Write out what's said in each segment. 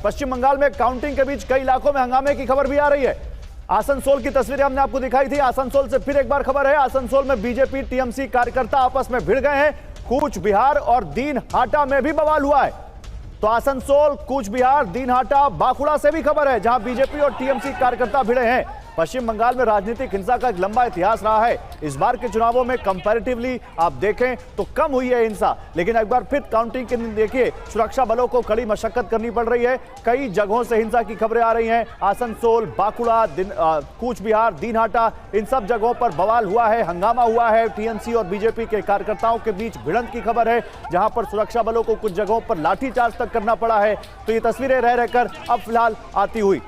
पश्चिम बंगाल में काउंटिंग के बीच कई इलाकों में हंगामे की खबर भी आ रही है। आसनसोल की तस्वीरें हमने आपको दिखाई थी। आसनसोल से फिर एक बार खबर है। आसनसोल में बीजेपी टीएमसी कार्यकर्ता आपस में भिड़ गए हैं। कूच बिहार और दीनहाटा में भी बवाल हुआ है। तो आसनसोल, कूच बिहार, दीनहाटा, बांकुड़ा से भी खबर है जहां बीजेपी और टीएमसी कार्यकर्ता भिड़े हैं। पश्चिम बंगाल में राजनीतिक हिंसा का एक लंबा इतिहास रहा है। इस बार के चुनावों में कंपैरेटिवली आप देखें तो कम हुई है हिंसा, लेकिन एक बार फिर काउंटिंग के दिन देखिए सुरक्षा बलों को कड़ी मशक्कत करनी पड़ रही है। कई जगहों से हिंसा की खबरें आ रही हैं। आसनसोल, बांकुड़ा, कूच बिहार, दीनहाटा, इन सब जगहों पर बवाल हुआ है, हंगामा हुआ है। टीएमसी और बीजेपी के कार्यकर्ताओं के बीच भिड़ंत की खबर है, जहां पर सुरक्षा बलों को कुछ जगहों पर लाठीचार्ज तक करना पड़ा है। तो ये तस्वीरें रह रहकर अब फिलहाल आती हुई,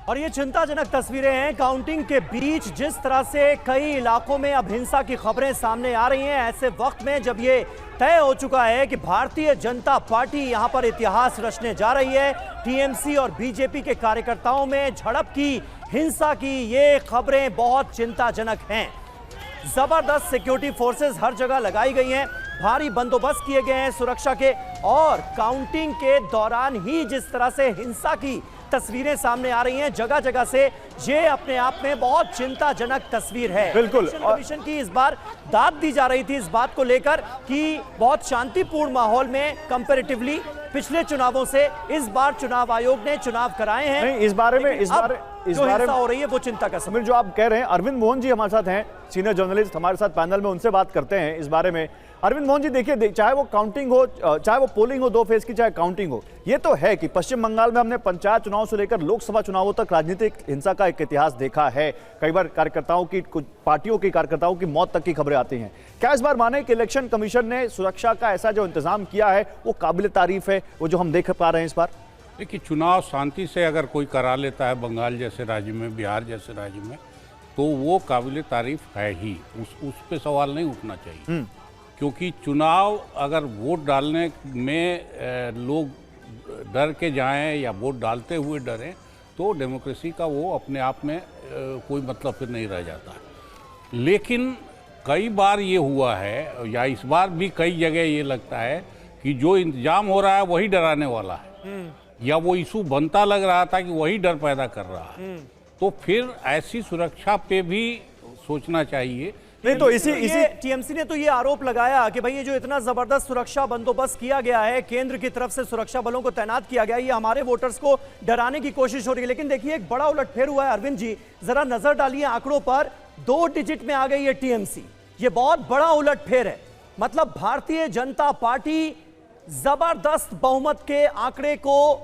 और ये चिंताजनक तस्वीरें हैं। काउंटिंग के बीच जिस तरह से कई इलाकों में अब हिंसा की खबरें सामने आ रही हैं, ऐसे वक्त में जब ये तय हो चुका है कि भारतीय जनता पार्टी यहां पर इतिहास रचने जा रही है, टीएमसी और बीजेपी के कार्यकर्ताओं में झड़प की, हिंसा की, ये खबरें बहुत चिंताजनक हैं। जबरदस्त सिक्योरिटी फोर्सेस हर जगह लगाई गई हैं, भारी बंदोबस्त किए गए हैं सुरक्षा के, और काउंटिंग के दौरान ही जिस तरह से हिंसा की तस्वीरें सामने आ रही हैं जगह जगह से, ये अपने आप में बहुत चिंताजनक तस्वीर है। बिल्कुल। कमीशन की इस बार दाद दी जा रही थी इस बात को लेकर कि बहुत शांतिपूर्ण माहौल में कंपैरेटिवली पिछले चुनावों से इस बार चुनाव आयोग ने चुनाव कराए हैं। नहीं, इस बारे में हो रही है वो चिंता का समीर, जो आप कह रहे हैं, अरविंद मोहन जी हमारे साथ हैं, सीनियर जर्नलिस्ट हमारे साथ पैनल में, उनसे बात करते हैं इस बारे में। अरविंद मोहन जी, देखिए, चाहे वो काउंटिंग हो, चाहे वो पोलिंग हो 2 फेज की, चाहे काउंटिंग हो, ये तो है कि पश्चिम बंगाल में हमने पंचायत चुनाव से लेकर लोकसभा चुनावों तक राजनीतिक हिंसा का एक इतिहास देखा है। कई बार कार्यकर्ताओं की, कुछ पार्टियों की कार्यकर्ताओं की मौत तक की खबरें आती हैं। क्या इस बार माने कि इलेक्शन कमीशन ने सुरक्षा का ऐसा जो इंतजाम किया है वो काबिल तारीफ है, वो जो हम देख पा रहे हैं इस बार? देखिए, चुनाव शांति से अगर कोई करा लेता है बंगाल जैसे राज्य में, बिहार जैसे राज्य में, तो वो काबिल तारीफ है ही, उस पे सवाल नहीं उठना चाहिए। क्योंकि चुनाव अगर वोट डालने में लोग डर के जाएं या वोट डालते हुए डरें, तो डेमोक्रेसी का वो अपने आप में कोई मतलब फिर नहीं रह जाता। लेकिन कई बार ये हुआ है, या इस बार भी कई जगह ये लगता है कि जो इंतजाम हो रहा है वही डराने वाला है, या वो इशू बनता लग रहा था कि वही डर पैदा कर रहा है। तो फिर ऐसी सुरक्षा पे भी सोचना चाहिए। नहीं तो इसी टीएमसी ने तो ये आरोप लगाया कि भाई ये जो इतना जबरदस्त सुरक्षा बंदोबस्त किया गया है, केंद्र की तरफ से सुरक्षा बलों को तैनात किया गया है, ये हमारे वोटर्स को डराने की कोशिश हो रही है। लेकिन देखिए, एक बड़ा उलटफेर हुआ है। अरविंद जी, जरा नजर डालिए आंकड़ों पर, 2 डिजिट में आ गई है टीएमसी। ये बहुत बड़ा उलटफेर है। मतलब भारतीय जनता पार्टी जबरदस्त बहुमत के आंकड़े को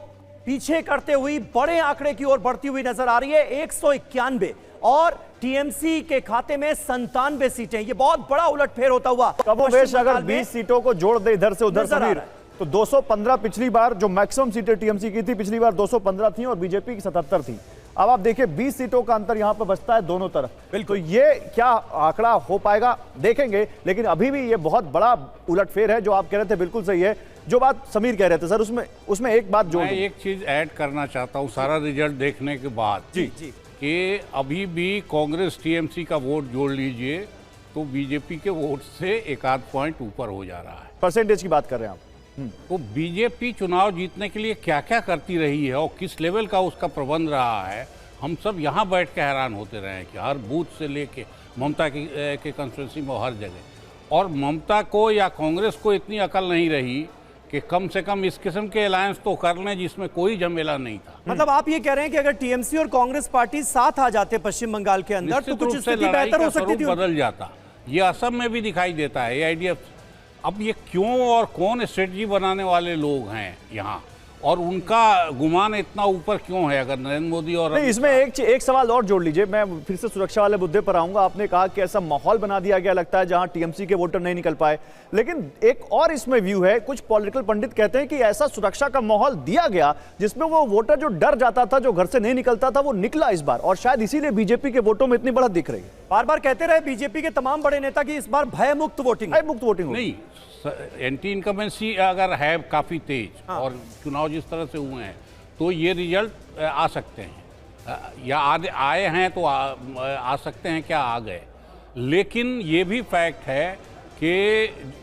पीछे करते हुई बड़े आंकड़े की ओर बढ़ती हुई नजर आ रही है। 191 और टीएमसी के खाते में 97 सीटें। ये बहुत बड़ा उलटफेर होता हुआ। कमोबेश अगर 20 सीटों को जोड़ दे इधर से उधर समीर, तो 215 पिछली बार जो मैक्सिमम सीटें टीएमसी की थी, पिछली बार 215 थी और बीजेपी की 77 थी। अब आप देखिए 20 सीटों का अंतर यहां पर बचता है दोनों तरफ। बिल्कुल, तो ये क्या आंकड़ा हो पाएगा देखेंगे, लेकिन अभी भी ये बहुत बड़ा उलटफेर है। जो आप कह रहे थे बिल्कुल सही है, जो बात समीर कह रहे थे सर, उसमें एक बात जोड़, मैं एक चीज ऐड करना चाहता हूं सारा रिजल्ट देखने के बाद जी कि अभी भी कांग्रेस टीएमसी का वोट जोड़ लीजिए तो बीजेपी के वोट से 1 आध पॉइंट ऊपर हो जा रहा है। परसेंटेज की बात कर रहे हैं आप। तो बीजेपी चुनाव जीतने के लिए क्या क्या करती रही है और किस लेवल का उसका प्रबंध रहा है, हम सब यहाँ बैठ के हैरान होते रहे हैं कि हर बूथ से लेके ममता के कंस्टिट्यूंसी में हर जगह, और ममता को या कांग्रेस को इतनी अकल नहीं रही कि कम से कम इस किस्म के अलायंस तो कर लें जिसमें कोई झमेला नहीं था। मतलब आप ये कह रहे हैं कि अगर टीएमसी और कांग्रेस पार्टी साथ आ जाते पश्चिम बंगाल के अंदर तो कुछ स्थिति बेहतर हो सकती थी, बदल जाता। ये असम में भी दिखाई देता है एआईडीएफ। अब ये क्यों और कौन स्ट्रेटजी बनाने वाले लोग हैं यहाँ, और उनका गुमान इतना ऊपर क्यों है? अगर नरेंद्र मोदी और नहीं, इसमें एक सवाल और जोड़ लीजिए, मैं फिर से सुरक्षा वाले मुद्दे पर आऊंगा। आपने कहा कि ऐसा माहौल बना दिया गया लगता है जहां टीएमसी के वोटर नहीं निकल पाए, लेकिन एक और इसमें व्यू है, कुछ पॉलिटिकल पंडित कहते हैं कि ऐसा सुरक्षा का माहौल दिया गया जिसमें वो वोटर जो डर जाता था, जो घर से नहीं निकलता था, वो निकला इस बार, और शायद इसीलिए बीजेपी के वोटों में इतनी बढ़त दिख रही है। बार बार कहते रहे बीजेपी के तमाम बड़े नेता कि इस बार भयमुक्त वोटिंग नहीं, एंटी इनकमेंसी अगर है काफ़ी तेज और चुनाव जिस तरह से हुए हैं तो ये रिजल्ट आ सकते हैं, या आए हैं तो आ सकते हैं, क्या आ गए। लेकिन ये भी फैक्ट है कि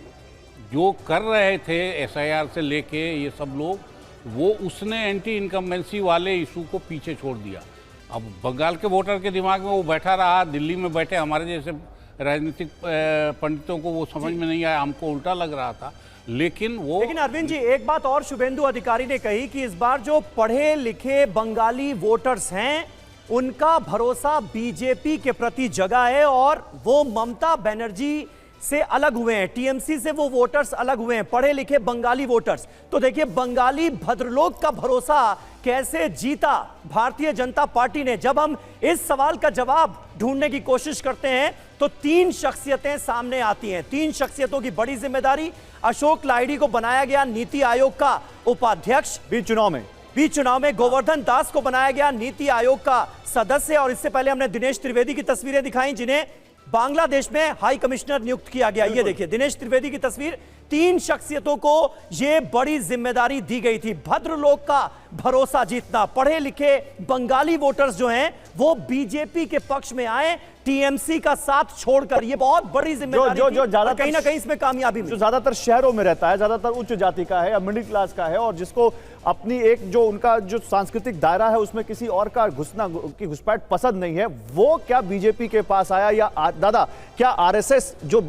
जो कर रहे थे एसआईआर से लेके ये सब लोग, वो उसने एंटी इनकम्बेंसी वाले इशू को पीछे छोड़ दिया। अब बंगाल के वोटर के दिमाग में वो बैठा रहा, दिल्ली में बैठे हमारे जैसे राजनीतिक पंडितों को वो समझ में नहीं आया, हमको उल्टा लग रहा था। लेकिन अरविंद जी, एक बात और शुभेंदु अधिकारी ने कही कि इस बार जो पढ़े लिखे बंगाली वोटर्स हैं उनका भरोसा बीजेपी के प्रति जगा है और वो ममता बनर्जी से अलग हुए हैं, टीएमसी से वो वोटर्स अलग हुए हैं, पढ़े लिखे बंगाली वोटर्स। तो देखिए बंगाली भद्रलोक का भरोसा कैसे जीता भारतीय जनता पार्टी ने। जब हम इस सवाल का जवाब ढूंढने की कोशिश करते हैं तो 3 शख्सियतें सामने आती हैं। 3 शख्सियतों की बड़ी जिम्मेदारी। अशोक लाहिड़ी को बनाया गया नीति आयोग का उपाध्यक्ष बीच चुनाव में गोवर्धन दास को बनाया गया नीति आयोग का सदस्य, और इससे पहले हमने दिनेश त्रिवेदी की तस्वीरें दिखाई जिन्हें बांग्लादेश में हाई कमिश्नर नियुक्त किया गया। ये देखिए दिनेश त्रिवेदी की तस्वीर। 3 शख्सियतों को यह बड़ी जिम्मेदारी दी गई थी, भद्रलोक का भरोसा जीतना। पढ़े लिखे बंगाली वोटर्स जो हैं वो बीजेपी के पक्ष में आए, टीएमसी का साथ छोड़कर। ये बहुत बड़ी जिम्मेदारी जो ज्यादा कहीं ना कहीं इसमें कामयाबी जो ज्यादातर शहरों में रहता है, ज्यादातर उच्च जाति का है या मिडिल क्लास का है, और जिसको अपनी एक जो उनका जो सांस्कृतिक दायरा है उसमें किसी और का घुसना की घुसपैठ पसंद नहीं है, वो क्या बीजेपी के पास आया? या दादा क्या आरएसएस जो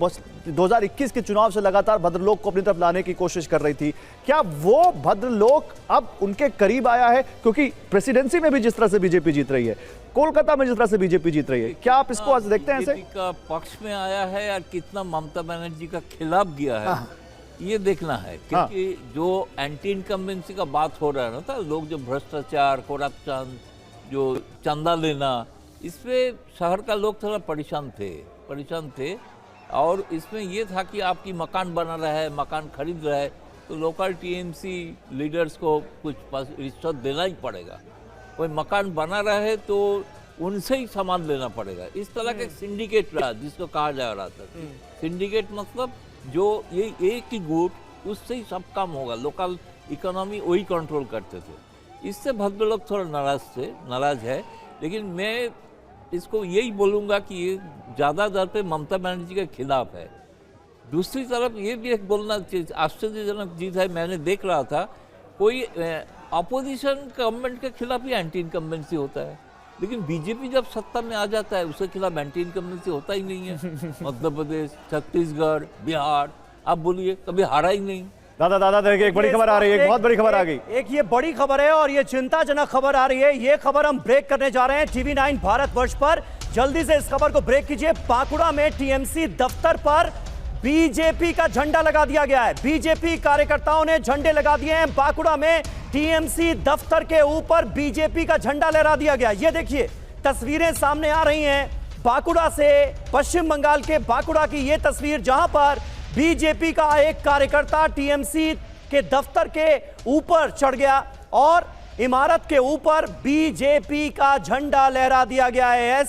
2021 के चुनाव से लगातार भद्रलोक को अपनी तरफ लाने की कोशिश कर रही थी, क्या वो भद्रलोक अब उनके करीब आया है? क्योंकि प्रेसिडेंसी में भी जिस तरह से बीजेपी जीत रही है, कोलकाता में जिस तरह से बीजेपी जीत रही है, क्या आप इसको आज देखते हैं ऐसे? बीजेपी का पक्ष में आया है या कितना ममता बनर्जी का खिलाफ गया है, ये देखना है। क्योंकि जो एंटी इनकम्बेंसी का बात हो रहा है ना, था लोग जो भ्रष्टाचार, करप्शन, जो चंदा लेना, इस पे शहर का लोग थोड़ा परेशान थे। और इसमें ये था कि आपकी मकान बना रहा है, मकान खरीद रहा है, तो लोकल टीएमसी लीडर्स को कुछ रिश्वत देना ही पड़ेगा। कोई मकान बना रहा है तो उनसे ही सामान लेना पड़ेगा। इस तरह के सिंडिकेट रहा, जिसको कहा जा रहा था। सिंडिकेट मतलब जो ये एक ही गुट, उससे ही सब काम होगा। लोकल इकोनॉमी वही कंट्रोल करते थे। इससे भद्रलोक थोड़ा नाराज है। लेकिन मैं इसको यही बोलूँगा कि ये ज़्यादा दर पे ममता बनर्जी के खिलाफ है। दूसरी तरफ ये भी एक बोलना आश्चर्यजनक चीज़ है, मैंने देख रहा था कोई अपोजिशन गवर्नमेंट के खिलाफ ही एंटी इनकम्बेंसी होता है, लेकिन बीजेपी जब सत्ता में आ जाता है उसके खिलाफ एंटी इनकम्बेंसी होता ही नहीं है। मध्य प्रदेश, छत्तीसगढ़, बिहार, आप बोलिए कभी हारा ही नहीं। दादा देखिए एक बड़ी खबर आ रही है, एक बहुत बड़ी खबर आ गई। एक ये बड़ी खबर है और ये चिंताजनक खबर आ रही है। ये खबर हम ब्रेक करने जा रहे हैं TV9 भारतवर्ष पर। जल्दी से इस खबर को ब्रेक कीजिए। बांकुड़ा में टीएमसी दफ्तर पर बीजेपी का झंडा लगा दिया गया है। बीजेपी कार्यकर्ताओं ने झंडे लगा दिए हैं। बांकुड़ा में टीएमसी दफ्तर के ऊपर बीजेपी का झंडा लहरा दिया गया। ये देखिए तस्वीरें सामने आ रही हैं बांकुड़ा से, पश्चिम बंगाल के बांकुड़ा की ये तस्वीर, जहां पर बीजेपी का एक कार्यकर्ता टीएमसी के दफ्तर के ऊपर चढ़ गया और इमारत के ऊपर बीजेपी का झंडा लहरा दिया गया है।